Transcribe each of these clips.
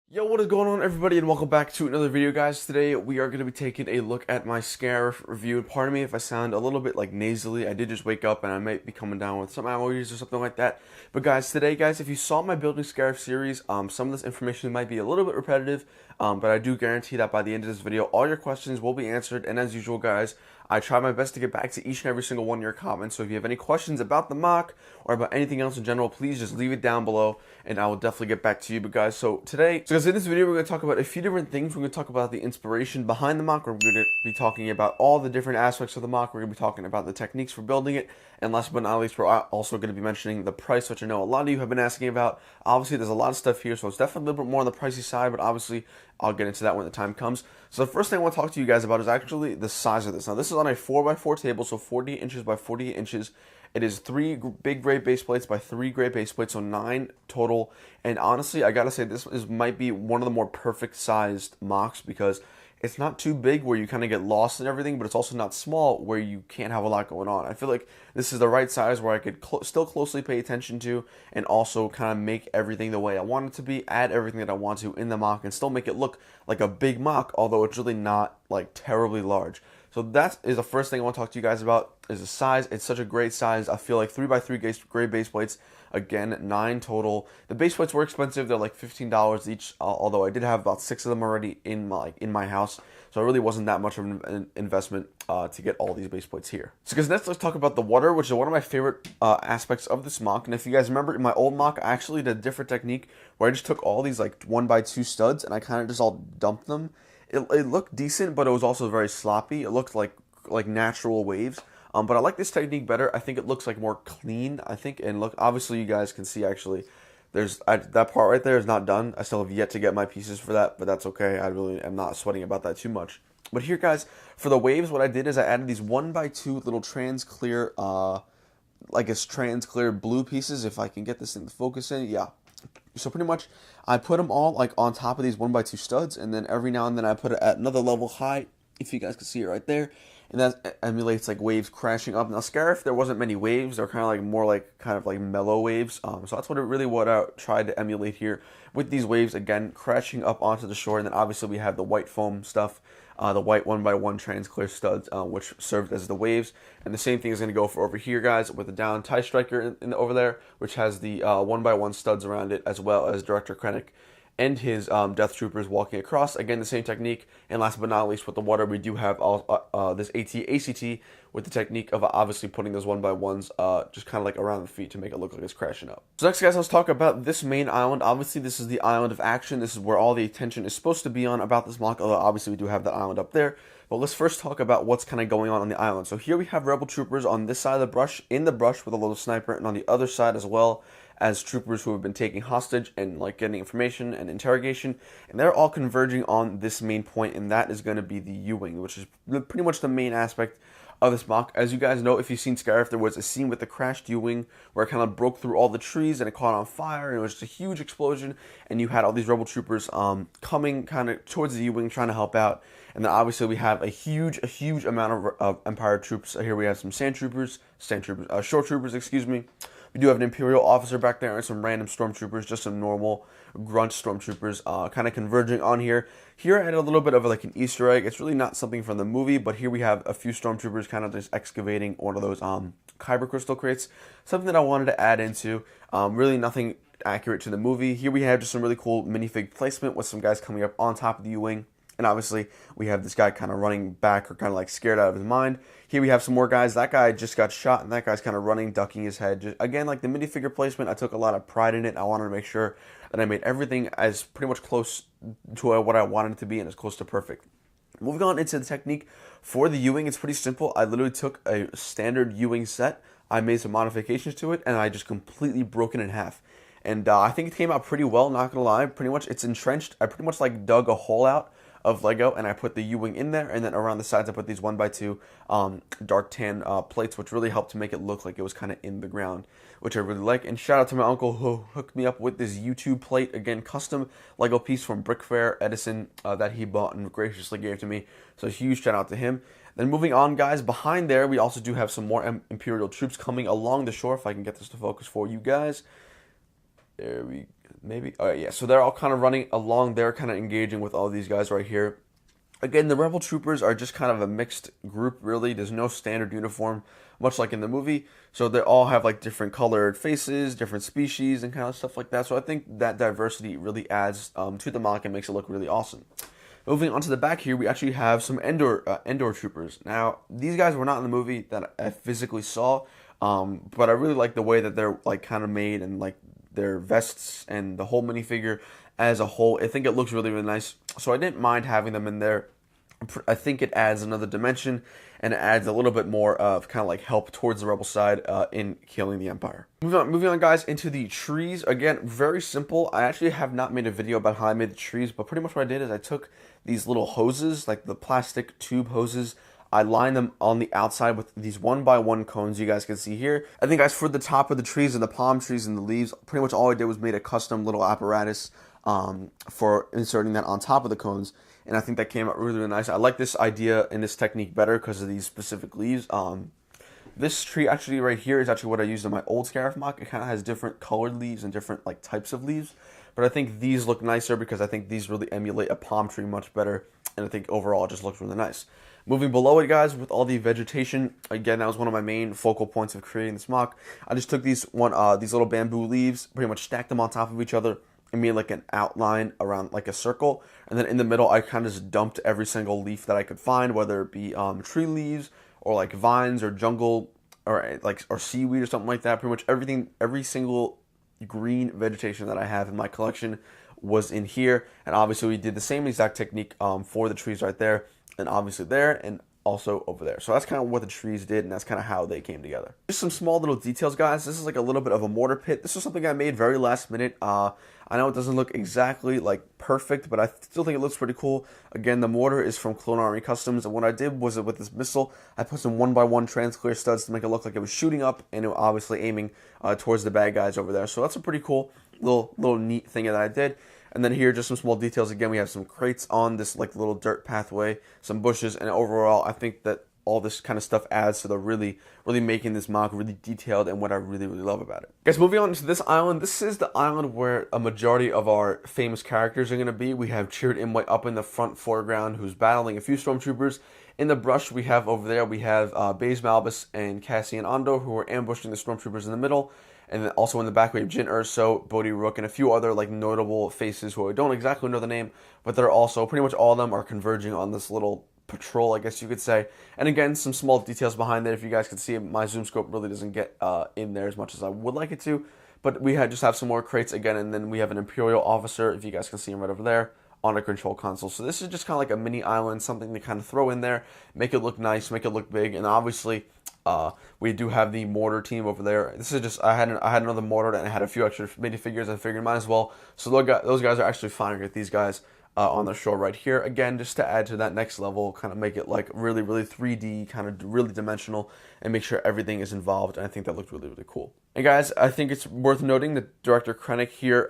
Yo, what is going on, everybody, and welcome back to another video, guys. Today we are going to be taking a look at my Scarif review. And pardon me if I sound a little bit like nasally. I did just wake up and I might be coming down with some allergies or something like that. But guys, today, guys, if you saw my building Scarif series, some of this information might be a little bit repetitive, but I do guarantee that by the end of this video, all your questions will be answered. And as usual, guys, I try my best to get back to each and every single one of your comments. So if you have any questions about the mock or about anything else in general, please just leave it down below and I will definitely get back to you. But guys, so today, in this video, we're going to talk about a few different things. We're going to talk about the inspiration behind the mock. We're going to be talking about all the different aspects of the mock. We're going to be talking about the techniques for building it. And last but not least, we're also going to be mentioning the price, which I know a lot of you have been asking about. Obviously, there's a lot of stuff here, so it's definitely a little bit more on the pricey side, but obviously, I'll get into that when the time comes. So the first thing I want to talk to you guys about is actually the size of this. Now, this is on a 4x4 table, so 48 inches by 48 inches. It is 3 big gray base plates by 3 gray base plates, so 9 total. And honestly, I gotta say, might be one of the more perfect sized mocks because it's not too big where you kind of get lost in everything, but it's also not small where you can't have a lot going on. I feel like this is the right size where I could still closely pay attention to and also kind of make everything the way I want it to be, add everything that I want to in the mock, and still make it look like a big mock, although it's really not like terribly large. So that is the first thing I want to talk to you guys about is the size. It's such a great size. I feel like 3x3 gray base plates. Again, 9 total. The base plates were expensive. They're like $15 each, although I did have about 6 of them already in my house. So it really wasn't that much of an investment to get all these base plates here. So guys, next let's talk about the water, which is one of my favorite aspects of this mock. And if you guys remember, in my old mock, I actually did a different technique where I just took all these like 1x2 studs and I kind of just all dumped them. It looked decent, but it was also very sloppy. It looked like natural waves. But I like this technique better. I think it looks like more clean, I think. And look, obviously you guys can see actually, that part right there is not done. I still have yet to get my pieces for that, but that's okay. I really am not sweating about that too much. But here, guys, for the waves, what I did is I added these 1x2 little trans clear, like it's trans clear blue pieces. If I can get this thing to focus in, yeah. So pretty much, I put them all like on top of these 1x2 studs, and then every now and then I put it at another level high, if you guys can see it right there. And that emulates like waves crashing up. Now Scarif, there wasn't many waves. They're kind of like more like mellow waves. So that's what I tried to emulate here with these waves, again crashing up onto the shore. And then obviously we have the white foam stuff, the white 1x1 trans clear studs, which served as the waves. And the same thing is going to go for over here, guys, with the down TIE Striker over there, which has the 1x1 studs around it, as well as Director Krennic and his Death Troopers walking across. Again, the same technique. And last but not least, with the water, we do have this AT with the technique of obviously putting those 1x1s just kind of like around the feet to make it look like it's crashing up. So next, guys, let's talk about this main island. Obviously, this is the island of action. This is where all the attention is supposed to be on about this mock, although obviously we do have that island up there. But let's first talk about what's kind of going on the island. So here we have Rebel Troopers on this side of the brush, in the brush with a little sniper, and on the other side as well as troopers who have been taken hostage and like getting information and interrogation, and they're all converging on this main point, and that is going to be the U-wing, which is pretty much the main aspect of this mock. As you guys know, if you've seen Scarif, there was a scene with the crashed U-wing where it kind of broke through all the trees and it caught on fire, and it was just a huge explosion, and you had all these Rebel Troopers coming kind of towards the U-wing trying to help out. And then obviously we have a huge amount of Empire troops. Here we have some shore troopers, excuse me. We do have an Imperial officer back there and some random stormtroopers, just some normal grunt stormtroopers, kind of converging on here. Here I had a little bit of like an Easter egg. It's really not something from the movie, but here we have a few stormtroopers kind of just excavating one of those kyber crystal crates. Something that I wanted to add into. Really nothing accurate to the movie. Here we have just some really cool minifig placement with some guys coming up on top of the U-wing. And obviously, we have this guy kind of running back or kind of like scared out of his mind. Here we have some more guys. That guy just got shot, and that guy's kind of running, ducking his head. Just, again, like the minifigure placement, I took a lot of pride in it. I wanted to make sure that I made everything as pretty much close to what I wanted it to be and as close to perfect. Moving on into the technique for the U-wing, it's pretty simple. I literally took a standard U-wing set. I made some modifications to it, and I just completely broke it in half. And I think it came out pretty well, not going to lie. Pretty much, it's entrenched. I pretty much like dug a hole out of Lego, and I put the U-wing in there, and then around the sides I put these 1x2 dark tan plates, which really helped to make it look like it was kind of in the ground, which I really like. And shout out to my uncle who hooked me up with this YouTube plate, again, custom Lego piece from Brick Fair Edison that he bought and graciously gave to me. So huge shout out to him. Then moving on, guys, behind there we also do have some more Imperial troops coming along the shore. If I can get this to focus for you guys. There we maybe. Oh yeah, so they're all kind of running along there, kind of engaging with all these guys right here. Again, the Rebel Troopers are just kind of a mixed group, really. There's no standard uniform, much like in the movie. So they all have like different colored faces, different species, and kind of stuff like that. So I think that diversity really adds to the MOC and makes it look really awesome. Moving on to the back here, we actually have some Endor Troopers. Now, these guys were not in the movie that I physically saw, but I really like the way that they're like kind of made, and like their vests and the whole minifigure as a whole. I think it looks really, really nice. So I didn't mind having them in there. I think it adds another dimension, and it adds a little bit more of kind of like help towards the rebel side in killing the Empire. Moving on, guys, into the trees. Again, very simple. I actually have not made a video about how I made the trees, but pretty much what I did is I took these little hoses, like the plastic tube hoses. I lined them on the outside with these 1x1 cones you guys can see here. I think, guys, for the top of the trees and the palm trees and the leaves, pretty much all I did was made a custom little apparatus for inserting that on top of the cones. And I think that came out really, really nice. I like this idea and this technique better because of these specific leaves. This tree actually right here is actually what I used in my old Scarif MOC. It kind of has different colored leaves and different like types of leaves. But I think these look nicer because I think these really emulate a palm tree much better. And I think overall it just looks really nice. Moving below it, guys, with all the vegetation, again, that was one of my main focal points of creating this MOC. I just took these little bamboo leaves, pretty much stacked them on top of each other, and made like an outline around like a circle. And then in the middle, I kind of just dumped every single leaf that I could find, whether it be tree leaves or like vines or jungle or seaweed or something like that. Pretty much everything, every single green vegetation that I have in my collection was in here. And obviously we did the same exact technique for the trees right there, and obviously there, and also over there. So that's kind of what the trees did, and that's kind of how they came together. Just some small little details, guys. This is like a little bit of a mortar pit. This is something I made very last minute. I know it doesn't look exactly like perfect, but I still think it looks pretty cool. Again, the mortar is from Clone Army Customs, and what I did was with this missile, I put some 1x1 trans-clear studs to make it look like it was shooting up, and it was obviously aiming towards the bad guys over there. So that's a pretty cool little neat thing that I did. And then here, just some small details. Again, we have some crates on this like little dirt pathway, some bushes, and overall, I think that all this kind of stuff adds to the really making this MOC really detailed, and what I really love about it. Guys, moving on to this island. This is the island where a majority of our famous characters are going to be. We have Cheered Imwe up in the front foreground, who's battling a few stormtroopers. In the brush, we have over there, we have Baze Malbus and Cassian Andor, who are ambushing the stormtroopers in the middle. And then also in the back, we have Jyn Erso, Bodhi Rook, and a few other like notable faces who I don't exactly know the name, but they're also, pretty much all of them are converging on this little patrol, I guess you could say. And again, some small details behind there. If you guys can see, my zoom scope really doesn't get in there as much as I would like it to. But we just have some more crates again, and then we have an Imperial officer, if you guys can see him right over there, on a control console. So this is just kind of like a mini island, something to kind of throw in there, make it look nice, make it look big, and obviously we do have the Mortar team over there. This is just, I had another Mortar, and I had a few extra minifigures. I figured might as well. So those guys are actually firing at these guys on the shore right here. Again, just to add to that next level, kind of make it like really 3D, kind of really dimensional, and make sure everything is involved. And I think that looked really cool. And guys, I think it's worth noting that Director Krennic here,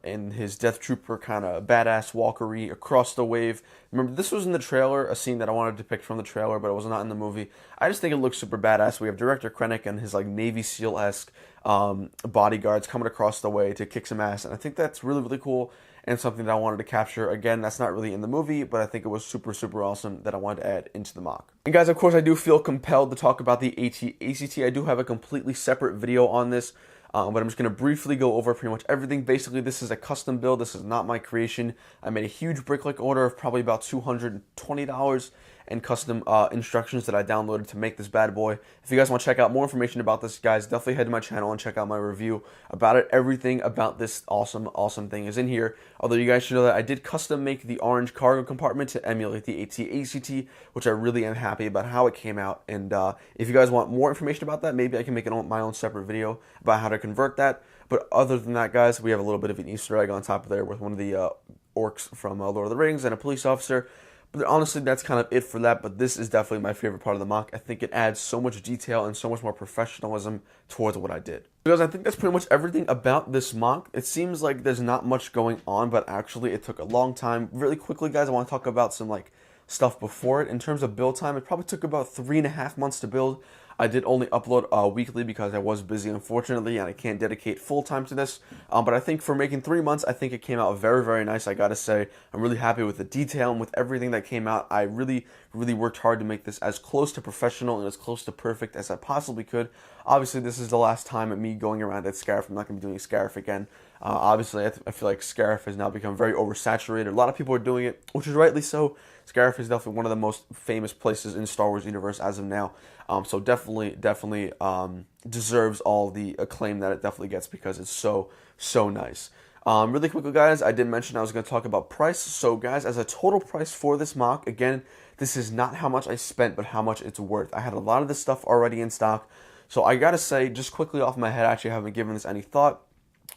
in his Death Trooper kind of badass walkery across the wave. Remember, this was in the trailer, a scene that I wanted to depict from the trailer, but it was not in the movie. I just think it looks super badass. We have Director Krennic and his like Navy SEAL-esque bodyguards coming across the way to kick some ass, and I think that's really cool, and something that I wanted to capture. Again, that's not really in the movie, but I think it was super awesome that I wanted to add into the MOC. And guys, of course, I do feel compelled to talk about the AT-ACT. I do have a completely separate video on this, but I'm just going to briefly go over pretty much everything. Basically, this is a custom build. This is not my creation. I made a huge brick-like order of probably about $220 and custom instructions that I downloaded to make this bad boy. If you guys want to check out more information about this, guys, definitely head to my channel and check out my review about it. Everything about this awesome thing is in here. Although you guys should know that I did custom make the orange cargo compartment to emulate the AT-ACT, which I really am happy about how it came out. And if you guys want more information about that, maybe I can make my own separate video about how to convert that. But other than that, guys, we have a little bit of an Easter egg on top of there with one of the orcs from Lord of the Rings and a police officer. But honestly, that's kind of it for that, but this is definitely my favorite part of the MOC. I think it adds so much detail and so much more professionalism towards what I did. Because I think that's pretty much everything about this MOC. It seems like there's not much going on, but actually it took a long time. Really quickly, guys, I want to talk about some like stuff before it. In terms of build time, it probably took about 3.5 months to build. I did only upload weekly because I was busy, unfortunately, and I can't dedicate full time to this. But I think for making 3 months, I think it came out very, very nice. I gotta say, I'm really happy with the detail and with everything that came out. I really worked hard to make this as close to professional and as close to perfect as I possibly could. Obviously, this is the last time at me going around at Scarif. I'm not going to be doing Scarif again. Obviously, I feel like Scarif has now become very oversaturated. A lot of people are doing it, which is rightly so. Scarif is definitely one of the most famous places in the Star Wars universe as of now. So definitely deserves all the acclaim that it definitely gets because it's so nice. Really quickly, guys, I did mention I was going to talk about price. So, guys, as a total price for this MOC, again, this is not how much I spent, but how much it's worth. I had a lot of this stuff already in stock. So I gotta say, just quickly off my head, I actually haven't given this any thought.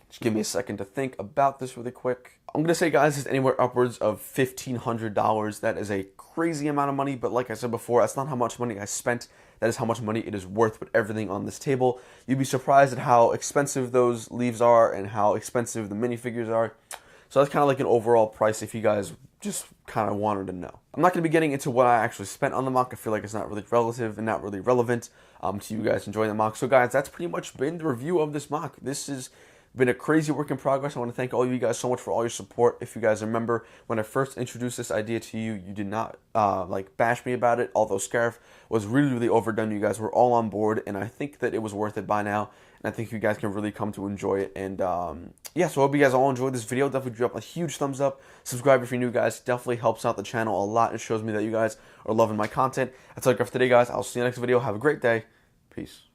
Just give me a second to think about this really quick. I'm gonna say, guys, it's anywhere upwards of $1,500. That is a crazy amount of money, but like I said before, that's not how much money I spent. That is how much money it is worth with everything on this table. You'd be surprised at how expensive those leaves are and how expensive the minifigures are. So that's kind of like an overall price if you guys just kind of wanted to know. I'm not going to be getting into what I actually spent on the MOC. I feel like it's not really relative and not really relevant to you guys enjoying the MOC. So guys, that's pretty much been the review of this MOC. This has been a crazy work in progress. I want to thank all of you guys so much for all your support. If you guys remember, when I first introduced this idea to you, you did not like bash me about it, although Scarif was really overdone. You guys were all on board, and I think that it was worth it by now. And I think you guys can really come to enjoy it. And yeah, so I hope you guys all enjoyed this video. Definitely drop a huge thumbs up. Subscribe if you're new, guys. Definitely helps out the channel a lot. It shows me that you guys are loving my content. That's all I got for today, guys. I'll see you next video. Have a great day. Peace.